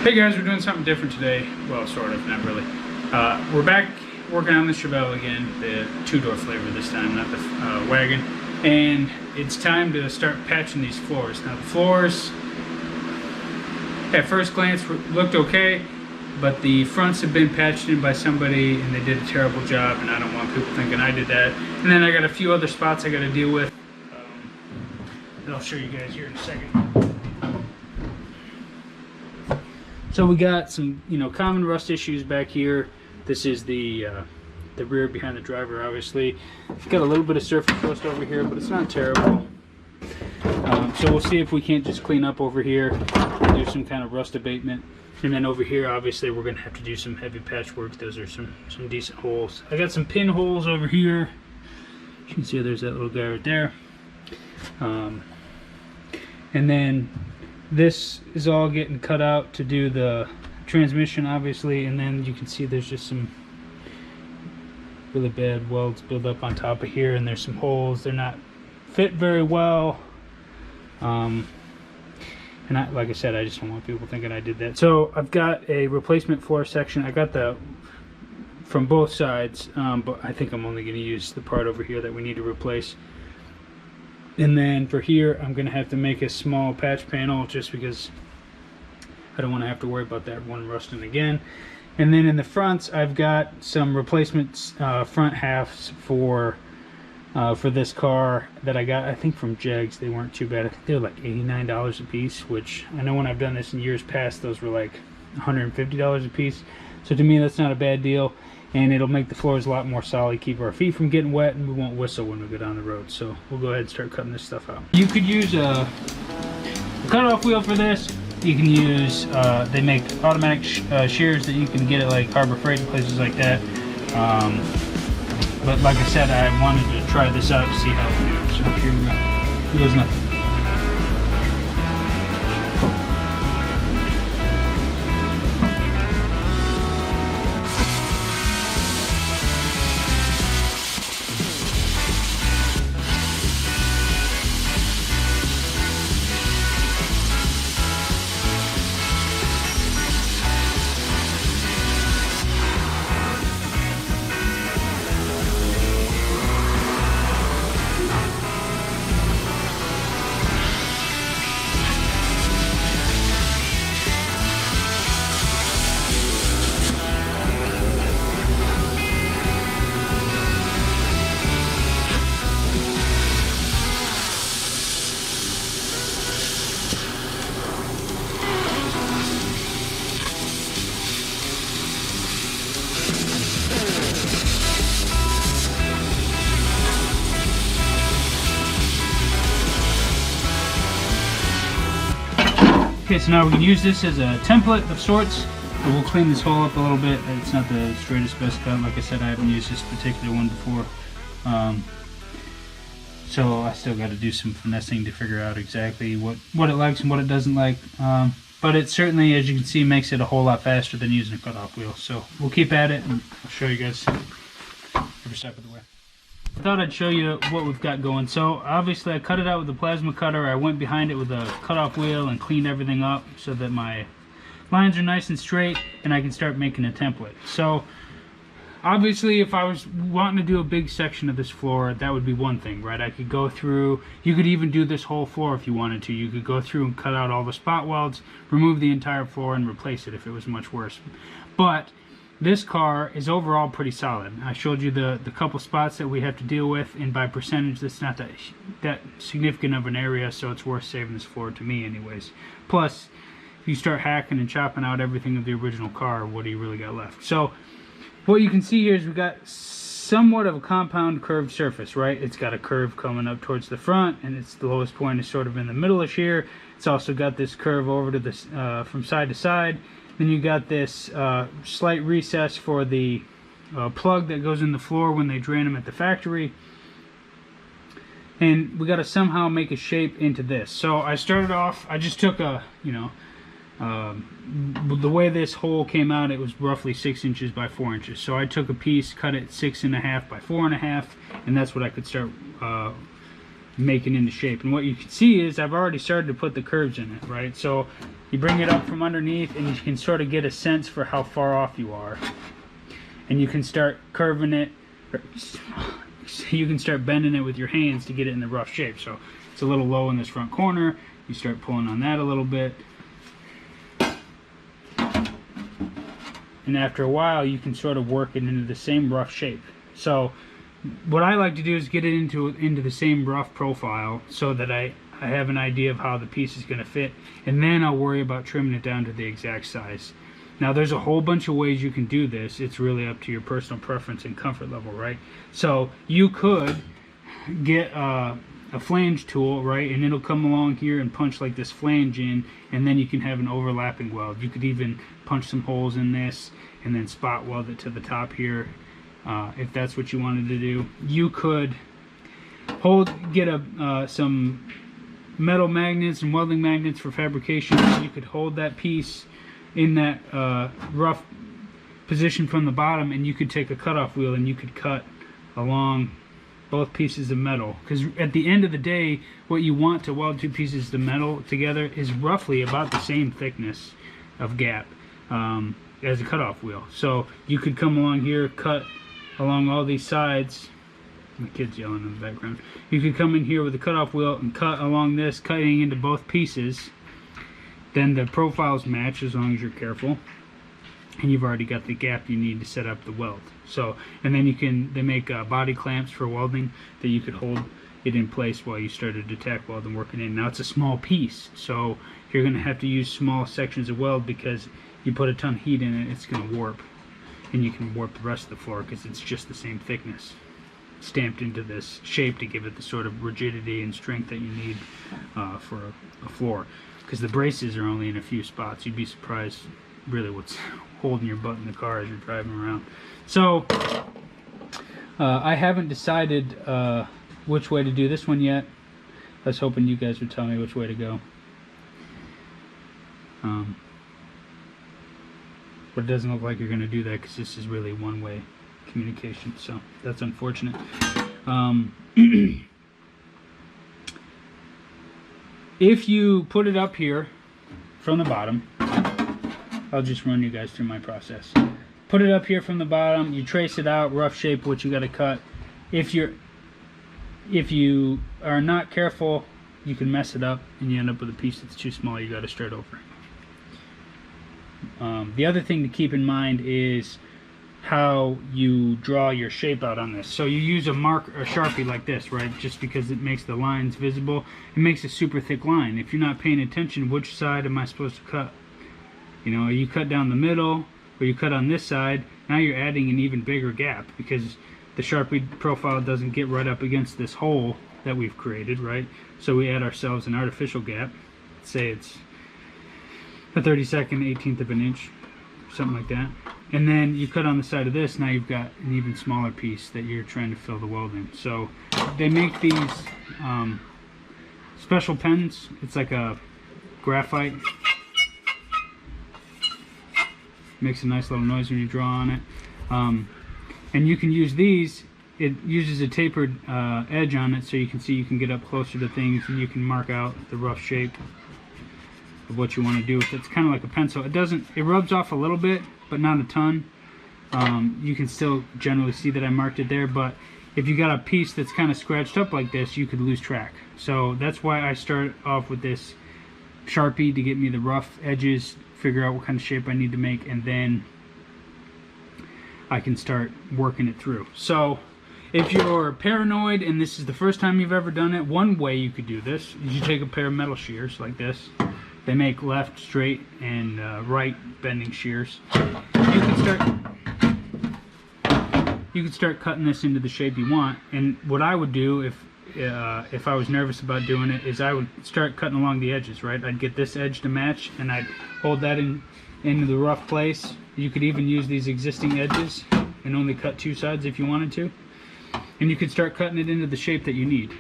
Hey guys, we're doing something different today. Well, sort of, not really. We're back working on the Chevelle again, the two-door flavor this time, not the wagon. And it's time to start patching these floors. Now the floors, at first glance, looked okay, but the fronts have been patched in by somebody and they did a terrible job, and I don't want people thinking I did that. And then I got a few other spots I got to deal with that I'll show you guys here in a second. So we got some, common rust issues back here. This is the rear behind the driver, obviously. It's got a little bit of surface rust over here, but it's not terrible. So we'll see if we can't just clean up over here, do some kind of rust abatement. And then over here, obviously, we're gonna have to do some heavy patchwork. Those are some decent holes. I got some pinholes over here. You can see there's that little guy right there. And then this is all getting cut out to do the transmission, obviously, and then you can see there's just some really bad welds built up on top of here, and there's some holes. They're not fit very well. And like I said, I just don't want people thinking I did that. So I've got a replacement floor section. I got the from both sides, but I think I'm only going to use the part over here that we need to replace. And then for here, I'm going to have to make a small patch panel just because I don't want to have to worry about that one rusting again. And then in the fronts, I've got some replacements front halves for this car that I got, I think, from Jegs. They weren't too bad. I think they were like $89 a piece, which I know when I've done this in years past, those were like $150 a piece. So to me, that's not a bad deal. And it'll make the floors a lot more solid, keep our feet from getting wet, and we won't whistle when we go down the road. So we'll go ahead and start cutting this stuff out. You could use a cutoff wheel for this. You can use, they make automatic shears that you can get at like Harbor Freight and places like that. But like I said, I wanted to try this out to see how it goes. So here we go. Here goes nothing. Okay, so now we can use this as a template of sorts, but we'll clean this hole up a little bit. It's not the straightest best cut. Like I said, I haven't used this particular one before. So I still got to do some finessing to figure out exactly what it likes and what it doesn't like. But it certainly, as you can see, makes it a whole lot faster than using a cutoff wheel. So we'll keep at it, and I'll show you guys every step of the way. I thought I'd show you what we've got going. So obviously I cut it out with a plasma cutter. I went behind it with a cutoff wheel and cleaned everything up so that my lines are nice and straight and I can start making a template. So obviously if I was wanting to do a big section of this floor, that would be one thing, right? I could go through, you could even do this whole floor if you wanted to. You could go through and cut out all the spot welds, remove the entire floor and replace it if it was much worse. But this car is overall pretty solid. I showed you the couple spots that we have to deal with, and by percentage that's not that significant of an area, so it's worth saving this floor to me anyways. Plus, if you start hacking and chopping out everything of the original car, what do you really got left? So what you can see here is we got somewhat of a compound curved surface, right? It's got a curve coming up towards the front, and it's the lowest point is sort of in the middle-ish here. It's also got this curve over to this from side to side. Then you got this slight recess for the plug that goes in the floor when they drain them at the factory. And we got to somehow make a shape into this. So I started off, I just took a, the way this hole came out, it was roughly 6 inches by 4 inches. So I took a piece, cut it 6.5 by 4.5, and that's what I could start make it into shape. And what you can see is I've already started to put the curves in it, right? So you bring it up from underneath and you can sort of get a sense for how far off you are. And you can start curving it, you can start bending it with your hands to get it in the rough shape. So it's a little low in this front corner, you start pulling on that a little bit. And after a while you can sort of work it into the same rough shape. So what I like to do is get it into the same rough profile so that I have an idea of how the piece is going to fit, and then I'll worry about trimming it down to the exact size. Now there's a whole bunch of ways you can do this. It's really up to your personal preference and comfort level, right? So you could get a flange tool, right, and it'll come along here and punch like this flange in, and then you can have an overlapping weld. You could even punch some holes in this and then spot weld it to the top here. If that's what you wanted to do. You could get some metal magnets and welding magnets for fabrication. You could hold that piece in that rough position from the bottom, and you could take a cutoff wheel and you could cut along both pieces of metal, because at the end of the day what you want to weld two pieces of metal together is roughly about the same thickness of gap as a cutoff wheel. So you could come along here, cut along all these sides. My kid's yelling in the background. You could come in here with a cutoff wheel and cut along this, cutting into both pieces. Then the profiles match as long as you're careful, and you've already got the gap you need to set up the weld. So, and then they make body clamps for welding that you could hold it in place while you started to tack weld and work it in. Now it's a small piece, so you're going to have to use small sections of weld, because you put a ton of heat in it, it's going to warp. And you can warp the rest of the floor because it's just the same thickness stamped into this shape to give it the sort of rigidity and strength that you need for a floor, because the braces are only in a few spots. You'd be surprised really what's holding your butt in the car as you're driving around. So I haven't decided which way to do this one yet. I was hoping you guys would tell me which way to go. But it doesn't look like you're going to do that, because this is really one-way communication, so that's unfortunate. If you put it up here from the bottom, I'll just run you guys through my process. Put it up here from the bottom, you trace it out, rough shape what you got to cut. If you are not careful, you can mess it up and you end up with a piece that's too small. You got to start over. The other thing to keep in mind is how you draw your shape out on this. So you use a Sharpie like this, right? Just because it makes the lines visible. It makes a super thick line. If you're not paying attention, which side am I supposed to cut? You know, you cut down the middle, or you cut on this side. Now you're adding an even bigger gap, because the Sharpie profile doesn't get right up against this hole that we've created, right? So we add ourselves an artificial gap. Say it's a 32nd, 18th of an inch, something like that. And then you cut on the side of this. Now you've got an even smaller piece that you're trying to fill the weld in. So they make these special pens. It's like a graphite. Makes a nice little noise when you draw on it. And you can use these. It uses a tapered edge on it, so you can see you can get up closer to things, and you can mark out the rough shape of what you want to do with it. It's kind of like a pencil. It rubs off a little bit, but not a ton. You can still generally see that I marked it there, but if you got a piece that's kind of scratched up like this, you could lose track. So that's why I start off with this Sharpie to get me the rough edges, figure out what kind of shape I need to make, and then I can start working it through. So if you're paranoid and this is the first time you've ever done it, one way you could do this is you take a pair of metal shears like this. They make left, straight, and right bending shears. You can start cutting this into the shape you want. And what I would do if I was nervous about doing it is I would start cutting along the edges, right? I'd get this edge to match, and I'd hold that into the rough place. You could even use these existing edges and only cut two sides if you wanted to. And you could start cutting it into the shape that you need.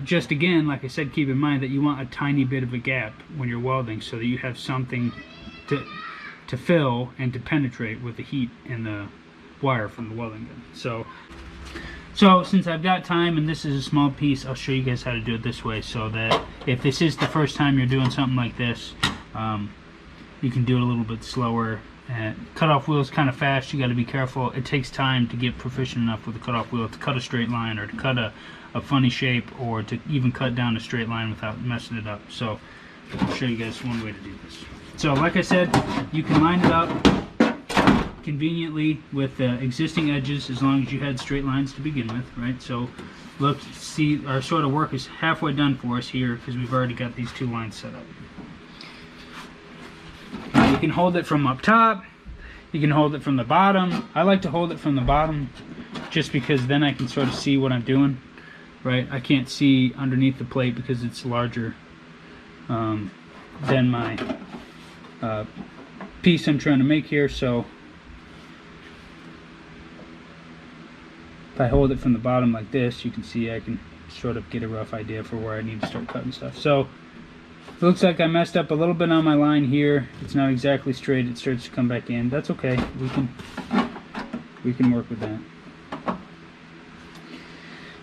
Just again, like I said, keep in mind that you want a tiny bit of a gap when you're welding, so that you have something to fill and to penetrate with the heat and the wire from the welding gun. So So since I've got time and this is a small piece, I'll show you guys how to do it this way, so that if this is the first time you're doing something like this, you can do it a little bit slower. And cutoff wheel is kind of fast. You got to be careful. It takes time to get proficient enough with the cutoff wheel to cut a straight line, or to cut a funny shape, or to even cut down a straight line without messing it up. So I'll show you guys one way to do this. So like I said, you can line it up conveniently with existing edges, as long as you had straight lines to begin with, right? So look, see, our sort of work is halfway done for us here, because we've already got these 2 lines set up. Now you can hold it from up top, you can hold it from the bottom. I like to hold it from the bottom just because then I can sort of see what I'm doing, right? I can't see underneath the plate because it's larger than my piece I'm trying to make here. So if I hold it from the bottom like this, you can see I can sort of get a rough idea for where I need to start cutting stuff. So it looks like I messed up a little bit on my line here. It's not exactly straight. It starts to come back in. That's okay. We can work with that.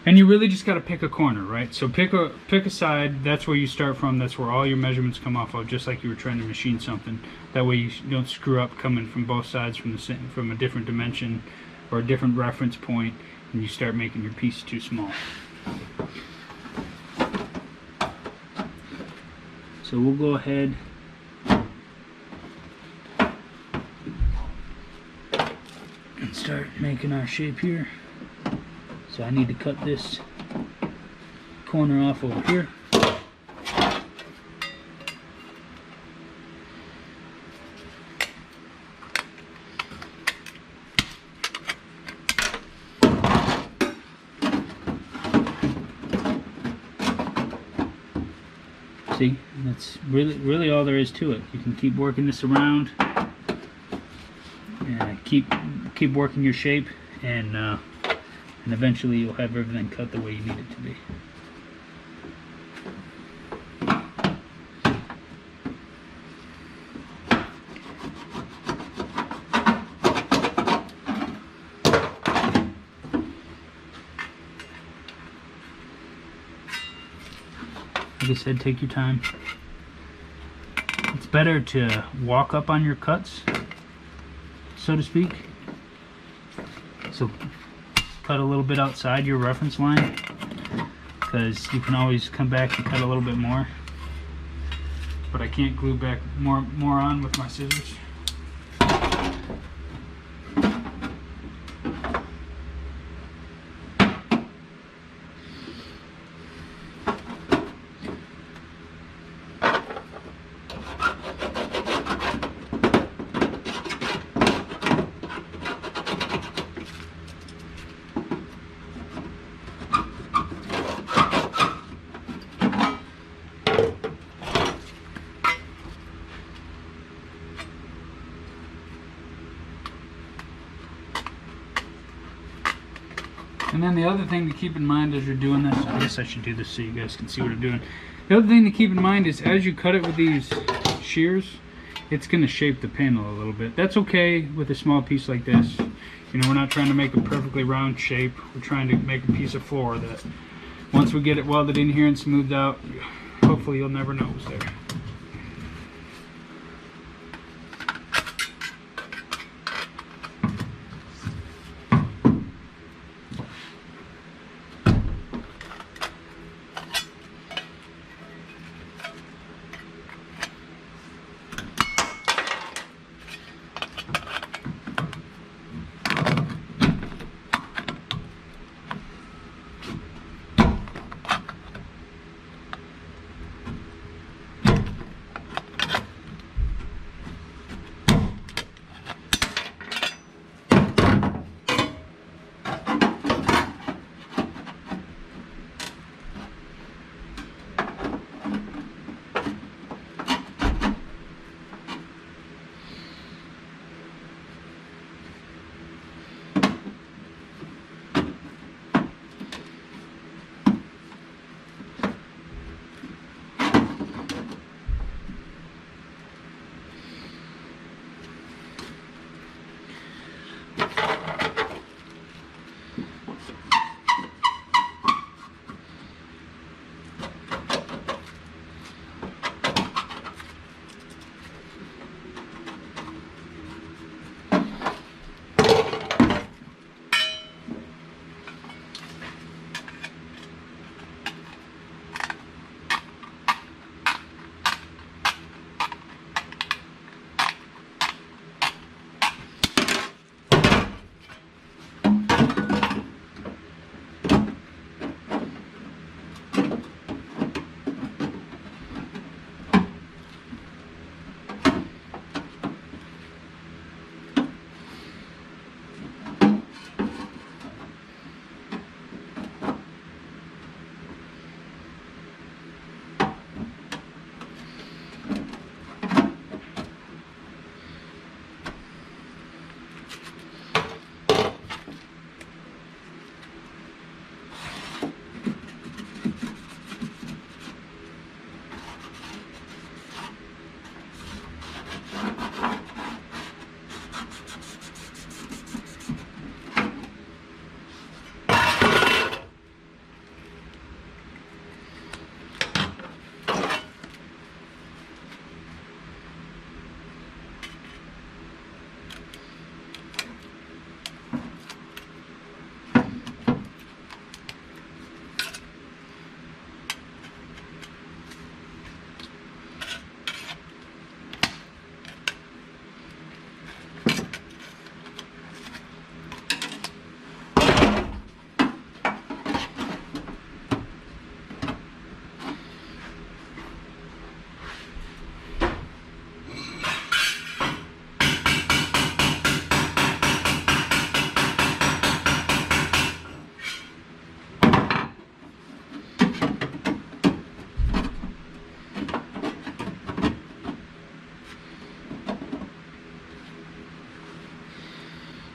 And you really just got to pick a corner, right? So pick a side. That's where you start from. That's where all your measurements come off of, just like you were trying to machine something. That way you don't screw up coming from both sides from a different dimension or a different reference point, and you start making your piece too small. So we'll go ahead and start making our shape here. So I need to cut this corner off over here. See, that's really all there is to it. You can keep working this around, and keep working your shape, and eventually you'll have everything cut the way you need it to be. Like I said, take your time. It's better to walk up on your cuts, so to speak. So cut a little bit outside your reference line, because you can always come back and cut a little bit more. But I can't glue back more on with my scissors. And then the other thing to keep in mind as you're doing this, I guess I should do this so you guys can see what I'm doing. The other thing to keep in mind is as you cut it with these shears, it's going to shape the panel a little bit. That's okay with a small piece like this. You know, we're not trying to make a perfectly round shape. We're trying to make a piece of floor that once we get it welded in here and smoothed out, hopefully you'll never know it's there.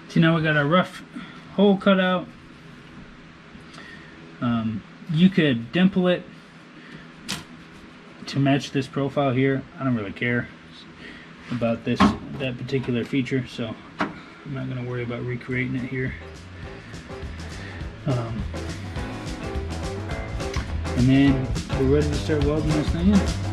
See, now we got our rough hole cut out. You could dimple it to match this profile here. I don't really care about that particular feature, so I'm not going to worry about recreating it here. And then we're ready to start welding this thing in.